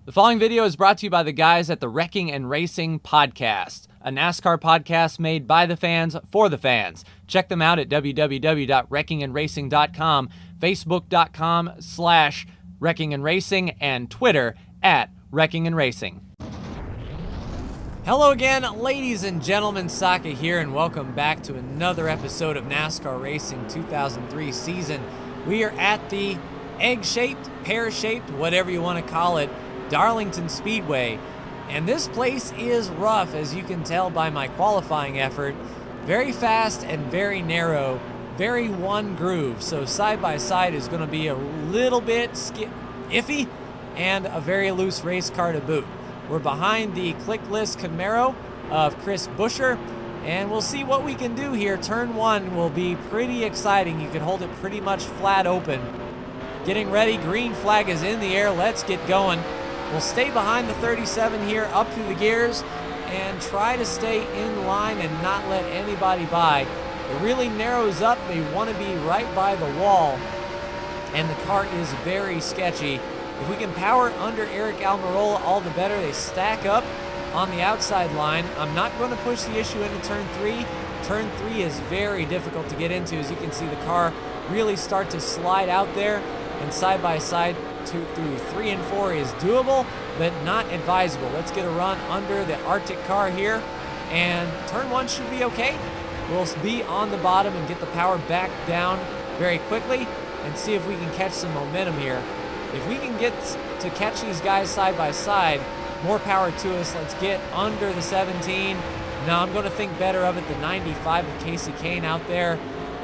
The following video is brought to you by the guys at the Wrecking and Racing Podcast, a NASCAR podcast made by the fans for the fans. Check them out at www.wreckingandracing.com, facebook.com/wreckingandracing, and Twitter at Wrecking and Racing. Hello again, ladies and gentlemen, Saka here, and welcome back to another episode of NASCAR Racing 2003 season. We are at the egg-shaped, pear-shaped, whatever you want to call it, Darlington Speedway, and this place is rough, as you can tell by my qualifying effort. Very fast and very narrow, very one groove, so side by side is going to be a little bit iffy and a very loose race car to boot. We're behind the clickless Camaro of Chris Buescher, and we'll see what we can do here. Turn one will be pretty exciting. You can hold it pretty much flat open. Getting ready, green flag is in the air. Let's get going. We'll stay behind the 37 here, up through the gears, and try to stay in line and not let anybody by. It really narrows up. They want to be right by the wall, and the car is very sketchy. If we can power under Eric Almirola, all the better. They stack up on the outside line. I'm not going to push the issue into turn three. Turn three is very difficult to get into. As you can see, the car really start to slide out there, and side by side through 3 and 4 is doable, but not advisable. Let's get a run under the Arctic car here, and turn one should be okay. We'll be on the bottom and get the power back down very quickly and see if we can catch some momentum here. If we can get to catch these guys side by side, more power to us. Let's get under the 17. Now I'm going to think better of it. The 95 of Casey Kane out there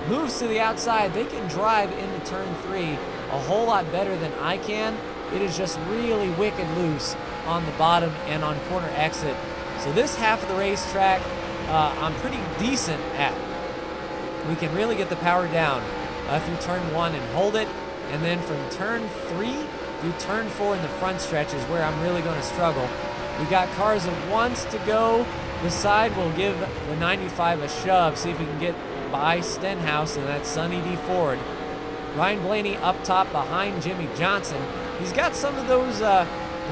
moves to the outside. They can drive into turn 3 a whole lot better than I can. It is just really wicked loose on the bottom and on corner exit. So this half of the racetrack, I'm pretty decent at. We can really get the power down through turn 1 and hold it. And then from turn 3 through turn 4 in the front stretch is where I'm really going to struggle. We got cars that wants to go beside. We'll give the 95 a shove, see if we can get by Stenhouse and that Sonny D Ford. Ryan Blaney up top behind Jimmy Johnson. He's got some of those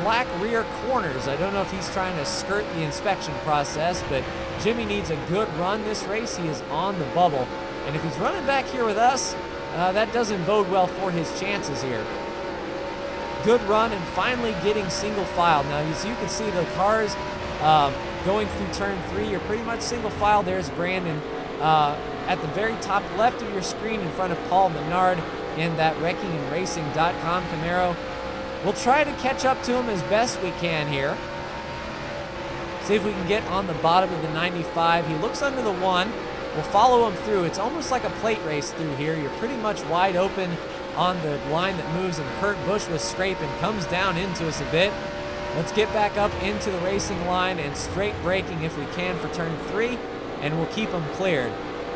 black rear corners. I don't know if he's trying to skirt the inspection process, but Jimmy needs a good run this race. He is on the bubble. And if he's running back here with us, that doesn't bode well for his chances here. Good run and finally getting single file. Now, as you can see, the cars going through turn 3 are pretty much single file. There's Brandon at the very top left of your screen in front of Paul Menard in that wreckingandracing.com Camaro. We'll try to catch up to him as best we can here. See if we can get on the bottom of the 95. He looks under the 1. We'll follow him through. It's almost like a plate race through here. You're pretty much wide open on the line that moves, and Kurt Busch was scraping, comes down into us a bit. Let's get back up into the racing line and straight braking if we can for turn 3, and we'll keep them cleared.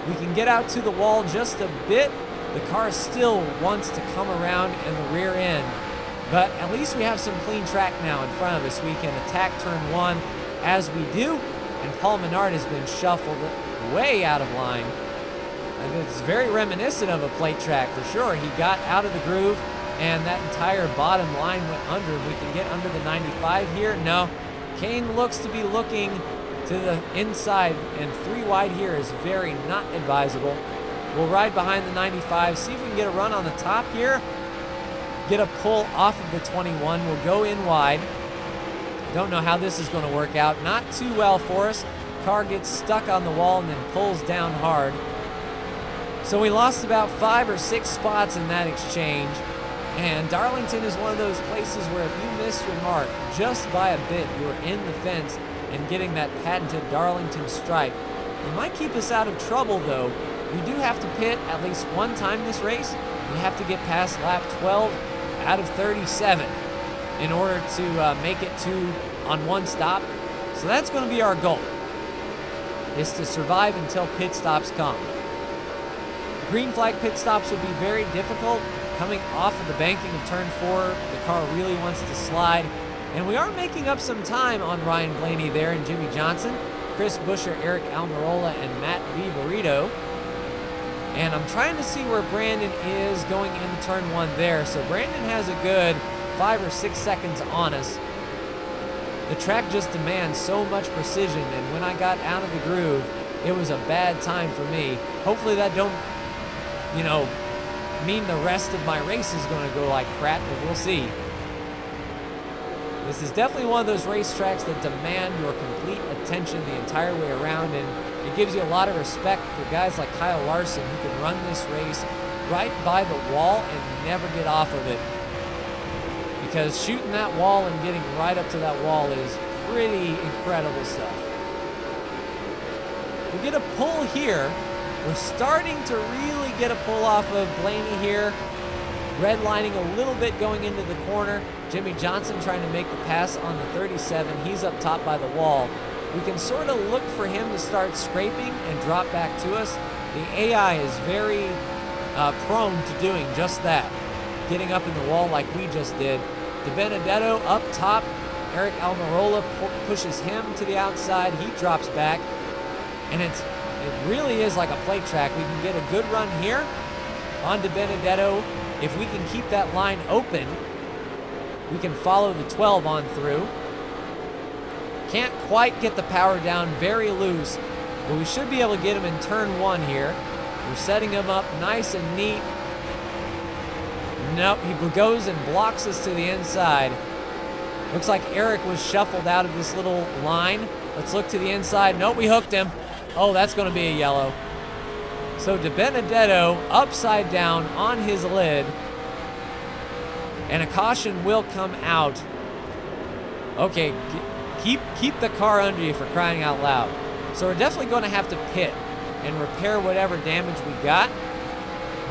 We can get out to the wall just a bit. The car still wants to come around in the rear end, but at least we have some clean track now in front of us. We can attack turn 1 as we do, and Paul Menard has been shuffled way out of line. And it's very reminiscent of a plate track for sure. He got out of the groove, and that entire bottom line went under. We can get under the 95 here. No, Kane looks to be looking to the inside, and 3 wide here is very not advisable. We'll ride behind the 95, see if we can get a run on the top here, get a pull off of the 21. We'll go in wide. Don't know how this is going to work out. Not too well for us. Car gets stuck on the wall and then pulls down hard. So we lost about 5 or 6 spots in that exchange. And Darlington is one of those places where if you miss your mark just by a bit, you're in the fence and getting that patented Darlington stripe. It might keep us out of trouble though. We do have to pit at least one time this race. We have to get past lap 12 out of 37 in order to make it to on one stop. So that's going to be our goal, is to survive until pit stops come. Green flag pit stops will be very difficult. Coming off of the banking of turn 4, the car really wants to slide. And we are making up some time on Ryan Blaney there and Jimmy Johnson, Chris Buescher, Eric Almirola, and Matt B. Burrito. And I'm trying to see where Brandon is going into turn 1 there. So Brandon has a good 5 or 6 seconds on us. the track just demands so much precision, and when I got out of the groove, it was a bad time for me. Hopefully that don't, you know, mean the rest of my race is going to go like crap, but we'll see. This is definitely one of those racetracks that demand your complete attention the entire way around, and it gives you a lot of respect for guys like Kyle Larson who can run this race right by the wall and never get off of it. Because shooting that wall and getting right up to that wall is pretty incredible stuff. We get a pull here. We're starting to really get a pull off of Blaney here. Redlining a little bit going into the corner. Jimmy Johnson trying to make the pass on the 37. He's up top by the wall. We can sort of look for him to start scraping and drop back to us. The AI is very prone to doing just that. Getting up in the wall like we just did. DiBenedetto up top. Eric Almirola pushes him to the outside. He drops back. And it really is like a plate track. We can get a good run here on DiBenedetto. If we can keep that line open, we can follow the 12 on through. Can't quite get the power down, very loose, but we should be able to get him in turn 1 here. We're setting him up nice and neat. Nope, he goes and blocks us to the inside. Looks like Eric was shuffled out of this little line. Let's look to the inside. Nope, we hooked him. Oh, that's going to be a yellow. So DiBenedetto upside down on his lid. And a caution will come out. Okay, keep the car under you for crying out loud. So we're definitely going to have to pit and repair whatever damage we got.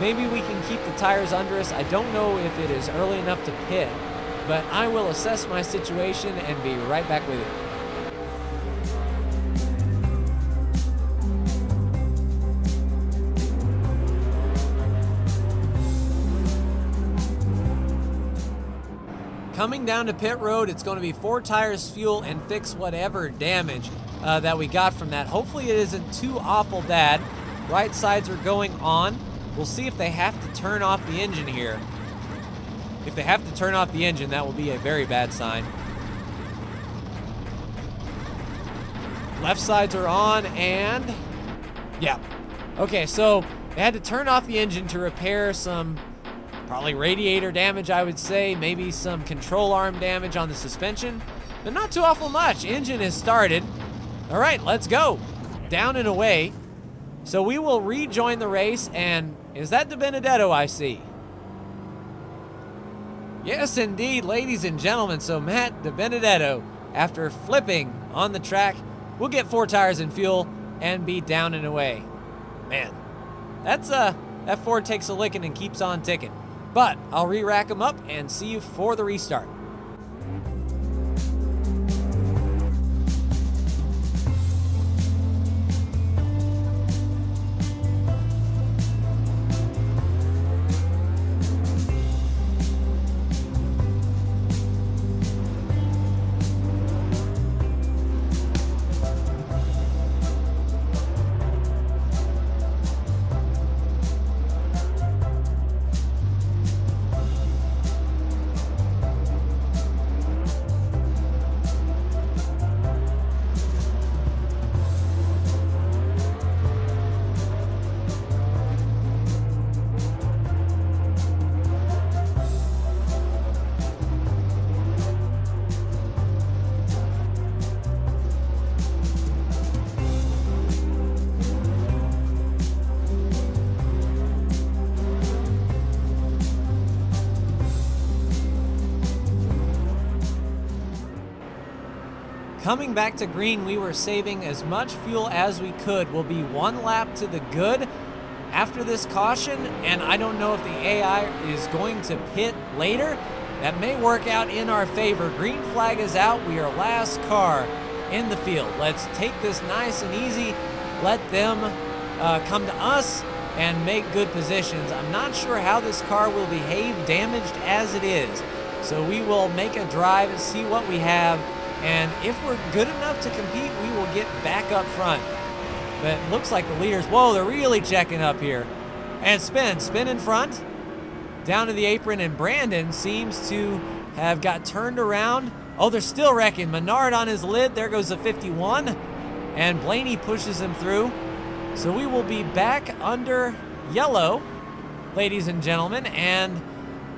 Maybe we can keep the tires under us. I don't know if it is early enough to pit, but I will assess my situation and be right back with you. Coming down to pit road, it's going to be 4 tires, fuel, and fix whatever damage that we got from that. Hopefully it isn't too awful bad. Right sides are going on. We'll see if they have to turn off the engine here. If they have to turn off the engine, that will be a very bad sign. Left sides are on, and yeah. Okay, so they had to turn off the engine to repair some probably radiator damage, I would say, maybe some control arm damage on the suspension, but not too awful much. Engine is started. All right, let's go. Down and away. So we will rejoin the race, and is that DiBenedetto I see? Yes, indeed, ladies and gentlemen. So Matt DiBenedetto, after flipping on the track, will get 4 tires and fuel and be down and away. Man, that Ford takes a licking and keeps on ticking. But I'll re-rack them up and see you for the restart. Coming back to green, we were saving as much fuel as we could. We'll be 1 lap to the good after this caution, and I don't know if the AI is going to pit later. That may work out in our favor. Green flag is out. We are last car in the field. Let's take this nice and easy. Let them come to us and make good positions. I'm not sure how this car will behave damaged as it is. So we will make a drive and see what we have. And if we're good enough to compete, we will get back up front. But it looks like the leaders, whoa, they're really checking up here. And spin in front, down to the apron, and Brandon seems to have got turned around Oh, they're still wrecking. Menard on his lid. There goes the 51. And Blaney pushes him through. So we will be back under yellow, ladies and gentlemen. And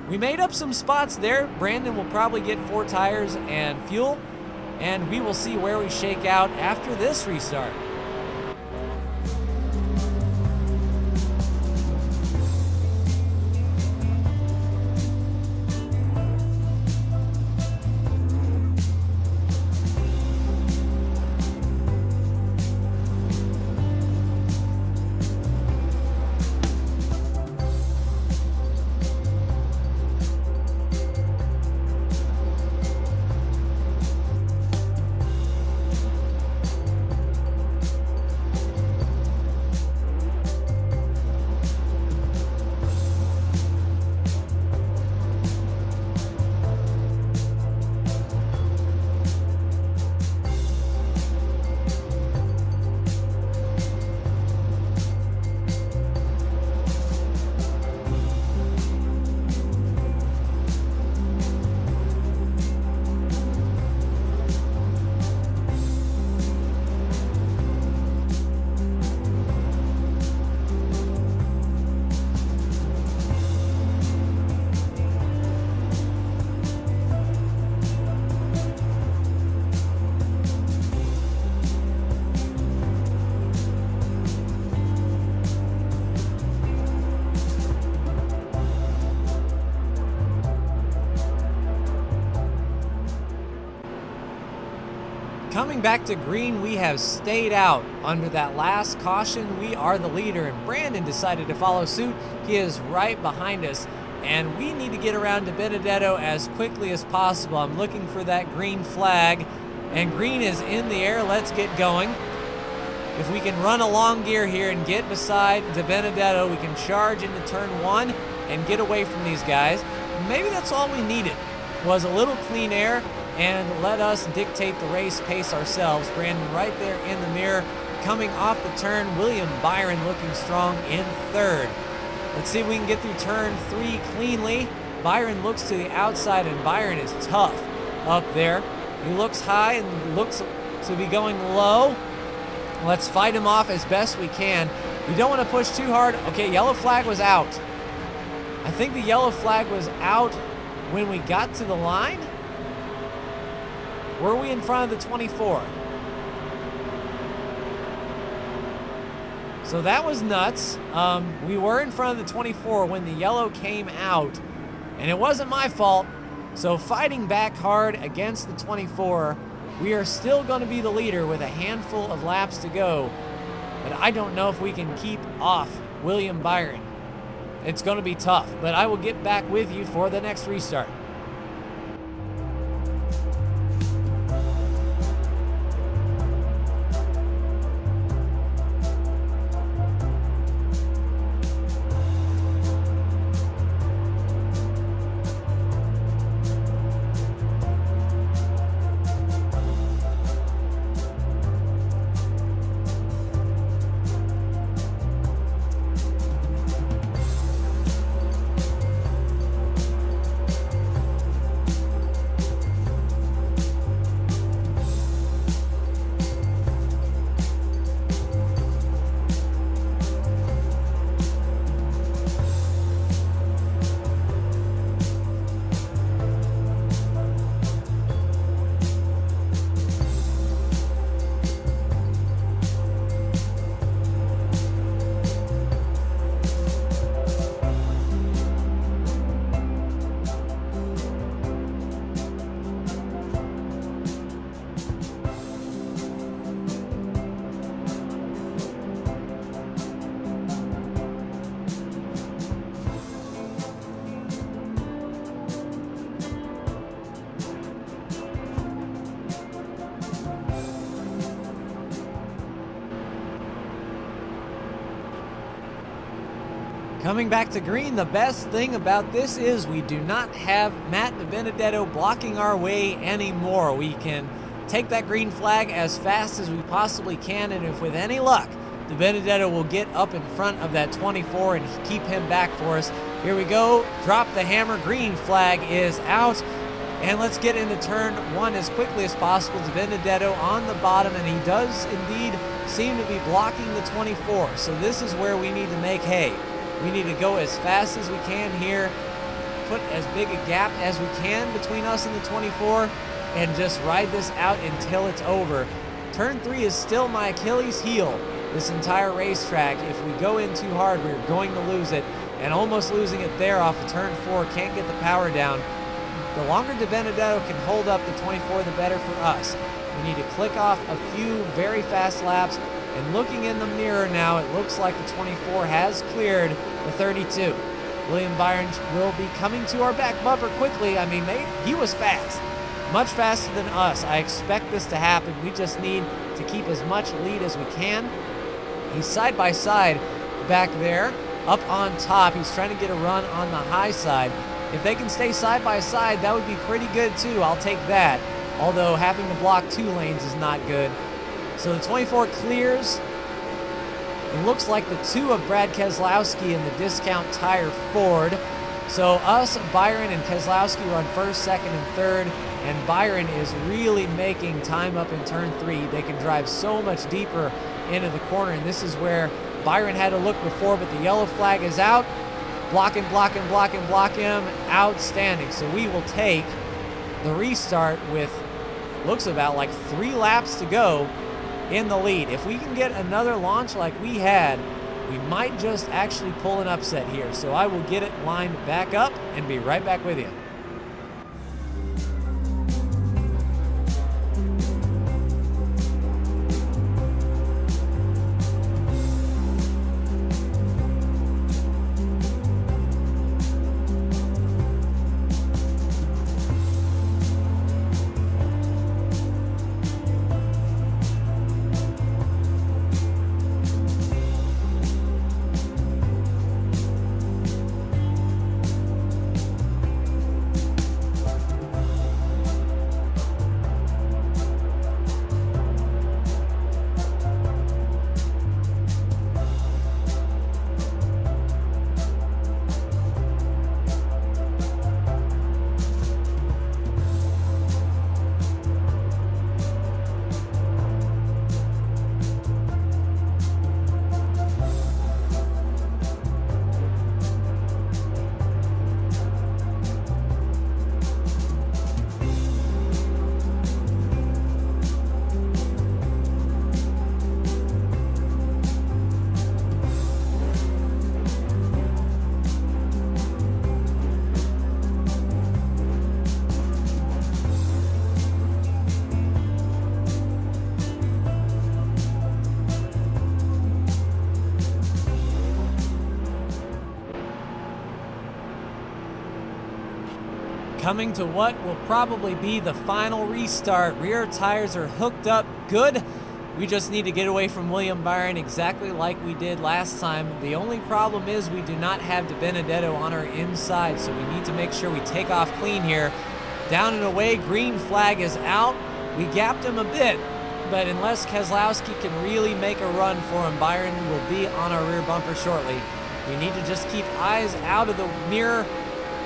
we made up some spots there. Brandon will probably get 4 tires and fuel. And we will see where we shake out after this restart. Coming back to green, we have stayed out under that last caution. We are the leader, and Brandon decided to follow suit. He is right behind us, and we need to get around to Benedetto as quickly as possible. I'm looking for that green flag, and green is in the air. Let's get going. If we can run a long gear here and get beside De Benedetto, we can charge into turn 1 and get away from these guys. Maybe that's all we needed, was a little clean air and let us dictate the race pace ourselves. Brandon right there in the mirror. Coming off the turn, William Byron looking strong in third. Let's see if we can get through turn 3 cleanly. Byron looks to the outside, and Byron is tough up there. He looks high and looks to be going low. Let's fight him off as best we can. We don't want to push too hard. Okay, yellow flag was out. I think the yellow flag was out when we got to the line. Were we in front of the 24? So that was nuts. We were in front of the 24 when the yellow came out, and it wasn't my fault. So fighting back hard against the 24, we are still going to be the leader with a handful of laps to go. But I don't know if we can keep off William Byron. It's going to be tough, but I will get back with you for the next restart. Coming back to green, the best thing about this is we do not have Matt De Benedetto blocking our way anymore. We can take that green flag as fast as we possibly can, and if with any luck, De Benedetto will get up in front of that 24 and keep him back for us. Here we go, drop the hammer, green flag is out, And let's get into turn 1 as quickly as possible. Benedetto on the bottom, and he does indeed seem to be blocking the 24. So this is where we need to make hay. We need to go as fast as we can here, put as big a gap as we can between us and the 24, and just ride this out until it's over. Turn 3 is still my Achilles heel this entire racetrack. If we go in too hard, we're going to lose it, and almost losing it there off of turn 4. Can't get the power down. The longer Benedetto can hold up the 24, the better for us. We need to click off a few very fast laps, and looking in the mirror now, it looks like the 24 has cleared the 32. William Byron will be coming to our back bumper quickly. I mean, he was fast, much faster than us. I expect this to happen. We just need to keep as much lead as we can. He's side by side back there, up on top. He's trying to get a run on the high side. If they can stay side by side, that would be pretty good too. I'll take that. Although having to block 2 lanes is not good. So the 24 clears. It looks like the 2 of Brad Keselowski in the discount tire Ford. So us, Byron, and Keselowski run first, second, and third. And Byron is really making time up in turn 3. They can drive so much deeper into the corner. And this is where Byron had to look before, but the yellow flag is out. Block him, block him, block him, block him. Outstanding. So we will take the restart with, looks about like 3 laps to go in the lead. If we can get another launch like we had, we might just actually pull an upset here. So I will get it lined back up and be right back with you. Coming to what will probably be the final restart. Rear tires are hooked up good. We just need to get away from William Byron exactly like we did last time. The only problem is we do not have Benedetto on our inside, so we need to make sure we take off clean here. Down and away, green flag is out. We gapped him a bit, but unless Keselowski can really make a run for him, Byron will be on our rear bumper shortly. We need to just keep eyes out of the mirror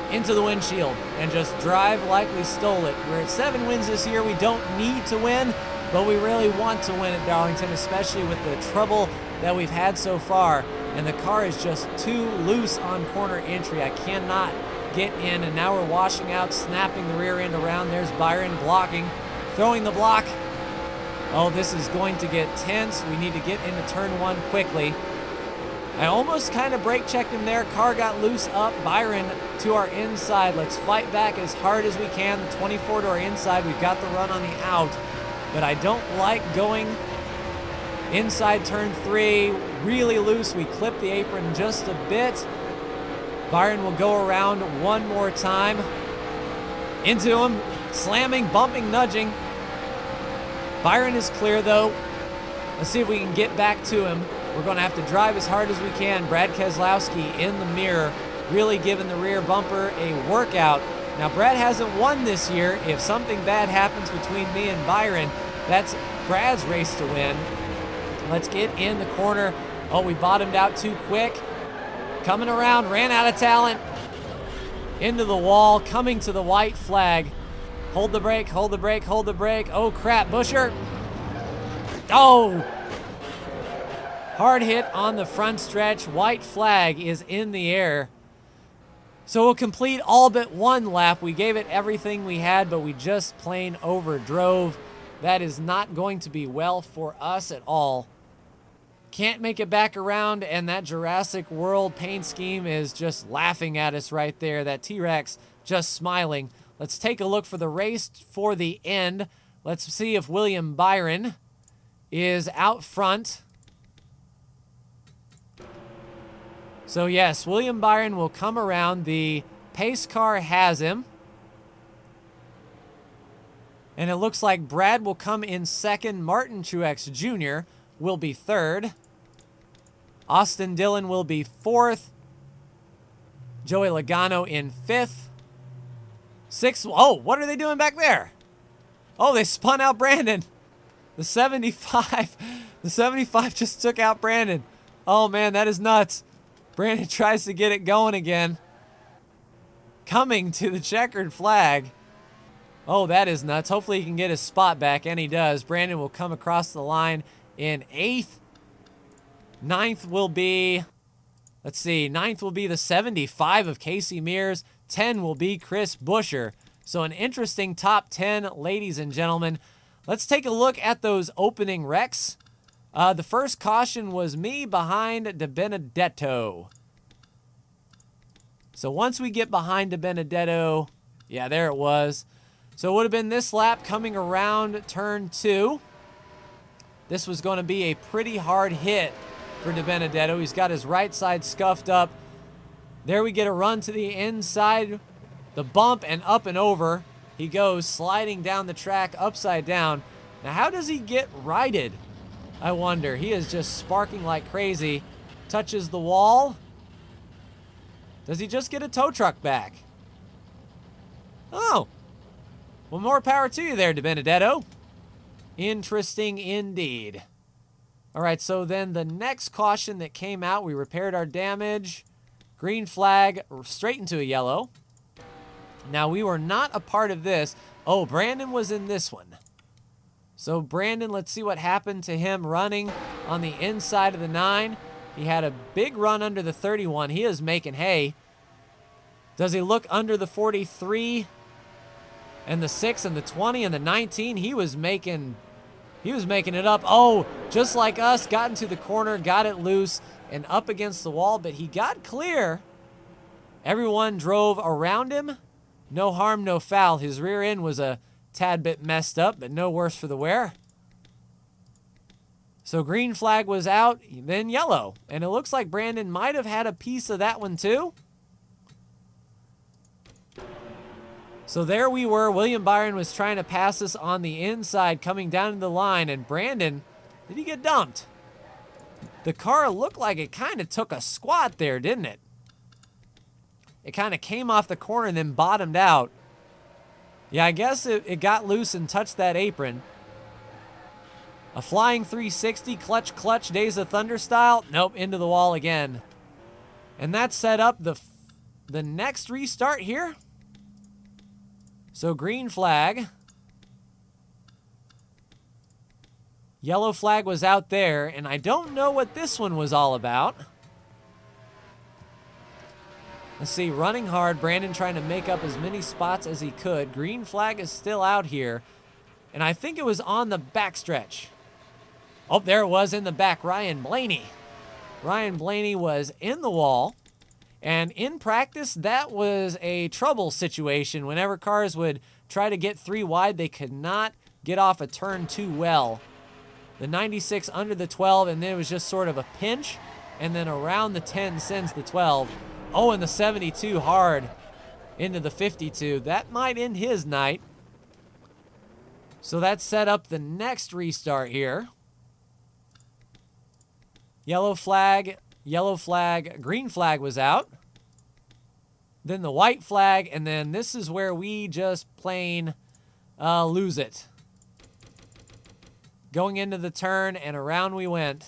into the windshield and just drive like we stole it. We're at 7 wins this year. We don't need to win, but we really want to win at Darlington, especially with the trouble that we've had so far. And the car is just too loose on corner entry. I cannot get in, and now we're washing out, snapping the rear end around. There's Byron blocking, throwing the block. Oh, this is going to get tense. We need to get into turn 1 quickly. I almost kind of brake checked him there. Car got loose up. Byron to our inside. Let's fight back as hard as we can. The 24 to our inside. We've got the run on the out, but I don't like going inside turn 3. Really loose. We clip the apron just a bit. Byron will go around one more time. Into him. Slamming, bumping, nudging. Byron is clear though. Let's see if we can get back to him. We're going to have to drive as hard as we can. Brad Keselowski in the mirror, really giving the rear bumper a workout. Now, Brad hasn't won this year. If something bad happens between me and Byron, that's Brad's race to win. Let's get in the corner. Oh, we bottomed out too quick. Coming around, ran out of talent. Into the wall, coming to the white flag. Hold the brake, hold the brake, hold the brake. Oh, crap, Busher. Oh! Hard hit on the front stretch. White flag is in the air. So we'll complete all but one lap. We gave it everything we had, but we just plain overdrove. That is not going to be well for us at all. Can't make it back around, and that Jurassic World paint scheme is just laughing at us right there. That T-Rex just smiling. Let's take a look for the race for the end. Let's see if William Byron is out front. So yes, William Byron will come around. The pace car has him. And it looks like Brad will come in second. Martin Truex Jr. will be third. Austin Dillon will be fourth. Joey Logano in fifth. Sixth. Oh, what are they doing back there? Oh, they spun out Brandon. The 75. The 75 just took out Brandon. Oh, man, that is nuts. Brandon tries to get it going again. Coming to the checkered flag. Oh, that is nuts. Hopefully he can get his spot back, and he does. Brandon will come across the line in eighth. Ninth will be, let's see, ninth will be the 75 of Casey Mears. 10 will be Chris Buescher. So an interesting top 10, ladies and gentlemen. Let's take a look at those opening wrecks. The first caution was me behind De Benedetto. So once we get behind De Benedetto, yeah, there it was. So it would have been this lap coming around turn 2. This was going to be a pretty hard hit for De Benedetto. He's got his right side scuffed up. There we get a run to the inside, the bump, and up and over. He goes sliding down the track upside down. Now how does he get righted? I wonder. He is just sparking like crazy. Touches the wall. Does he just get a tow truck back? Oh. Well, more power to you there, De Benedetto. Interesting indeed. All right, so then the next caution that came out, we repaired our damage. Green flag, straight into a yellow. Now, we were not a part of this. Oh, Brandon was in this one. So Brandon, let's see what happened to him running on the inside of the 9. He had a big run under the 31. He is making hay. Does he look under the 43 and the 6 and the 20 and the 19? He was making it up. Oh, just like us, got into the corner, got it loose and up against the wall, but he got clear. Everyone drove around him. No harm, no foul. His rear end was a tad bit messed up, but no worse for the wear. So green flag was out, then yellow. And it looks like Brandon might have had a piece of that one too. So there we were. William Byron was trying to pass us on the inside, coming down to the line, and Brandon, did he get dumped? The car looked like it kind of took a squat there, didn't it? It kind of came off the corner and then bottomed out. Yeah, I guess it got loose and touched that apron. A flying 360, clutch, Days of Thunder style. Nope, into the wall again. And that set up the next restart here. So green flag. Yellow flag was out there, and I don't know what this one was all about. Let's see, running hard, Brandon trying to make up as many spots as he could. Green flag is still out here, and I think it was on the backstretch. Oh, there it was in the back, Ryan Blaney. Ryan Blaney was in the wall, and in practice, that was a trouble situation. Whenever cars would try to get 3 wide, they could not get off a turn too well. The 96 under the 12, and then it was just sort of a pinch, and then around the 10 sends the 12. Oh, and the 72 hard into the 52. That might end his night. So that set up the next restart here. Yellow flag, green flag was out. Then the white flag, and then this is where we just plain lose it. Going into the turn, and around we went.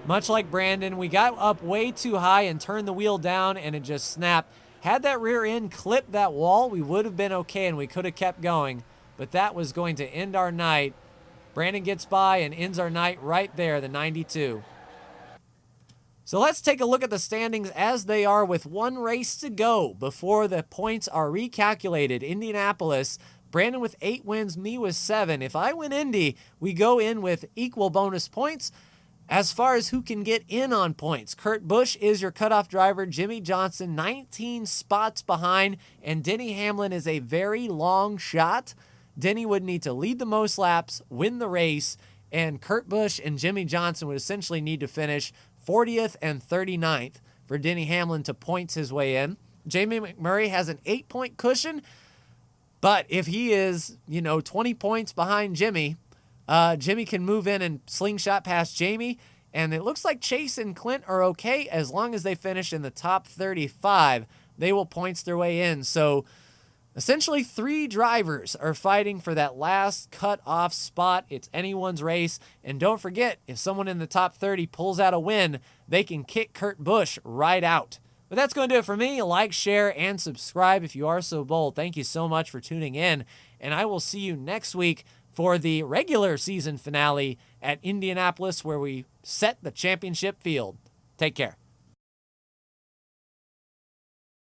Much like Brandon, we got up way too high and turned the wheel down, and it just snapped. Had that rear end clipped that wall, we would have been okay and we could have kept going, but that was going to end our night. Brandon gets by and ends our night right there, the 92. So let's take a look at the standings as they are with one race to go before the points are recalculated. Indianapolis, Brandon with 8 wins, me with 7. If I win Indy, we go in with equal bonus points. As far as who can get in on points, Kurt Busch is your cutoff driver. Jimmy Johnson, 19 spots behind, and Denny Hamlin is a very long shot. Denny would need to lead the most laps, win the race, and Kurt Busch and Jimmy Johnson would essentially need to finish 40th and 39th for Denny Hamlin to points his way in. Jamie McMurray has an 8-point cushion, but if he is, 20 points behind Jimmy, Jimmy can move in and slingshot past Jamie, and it looks like Chase and Clint are okay as long as they finish in the top 35. They will points their way in. So essentially 3 drivers are fighting for that last cut-off spot. It's anyone's race. And don't forget, if someone in the top 30 pulls out a win, they can kick Kurt Busch right out. But that's going to do it for me. Like, share, and subscribe if you are so bold. Thank you so much for tuning in. And I will see you next week for the regular season finale at Indianapolis, where we set the championship field. Take care.